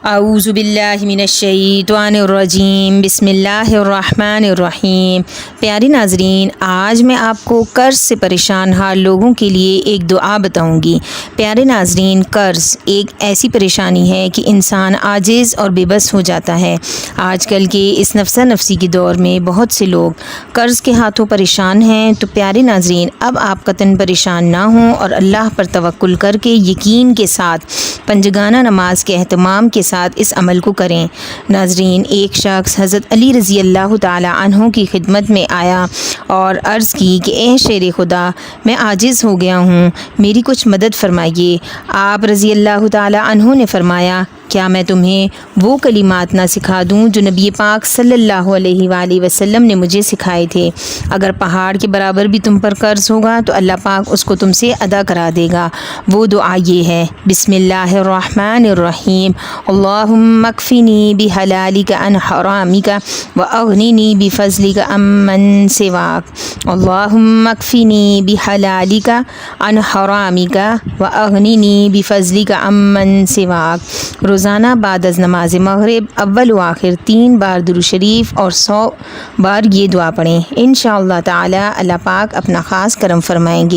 اعوذ باللہ من الشیطان الرجیم، بسم اللہ الرحمن الرحیم۔ پیارے ناظرین، آج میں آپ کو قرض سے پریشان حال لوگوں کے لیے ایک دعا بتاؤں گی۔ پیارے ناظرین، قرض ایک ایسی پریشانی ہے کہ انسان عاجز اور بے بس ہو جاتا ہے۔ آج کل کے اس نفسا نفسی کے دور میں بہت سے لوگ قرض کے ہاتھوں پریشان ہیں، تو پیارے ناظرین، اب آپ قطعاً پریشان نہ ہوں اور اللہ پر توکل کر کے یقین کے ساتھ پنجگانہ نماز کے اہتمام کے ساتھ اس عمل کو کریں۔ ناظرین، ایک شخص حضرت علی رضی اللہ تعالی عنہ کی خدمت میں آیا اور عرض کی کہ اے شیر خدا، میں عاجز ہو گیا ہوں، میری کچھ مدد فرمائیے۔ آپ رضی اللہ تعالی عنہ نے فرمایا، کیا میں تمہیں وہ کلمات نہ سکھا دوں جو نبی پاک صلی اللہ علیہ وآلہ وسلم نے مجھے سکھائے تھے؟ اگر پہاڑ کے برابر بھی تم پر قرض ہوگا تو اللہ پاک اس کو تم سے ادا کرا دے گا۔ وہ دعا یہ ہے، بسم اللہ الرحمن الرحیم، اللہم اکفنی بحلالک عن حرامک واغننی بفضلک عمن سواک، اللہم اکفنی بحلالک عن حرامک واغننی بفضلک عمن سواک۔ روزانہ بعد از نماز مغرب اول و آخر 3 بار درود شریف اور 100 بار یہ دعا پڑھیں۔ انشاءاللہ تعالی اللہ پاک اپنا خاص کرم فرمائیں گے۔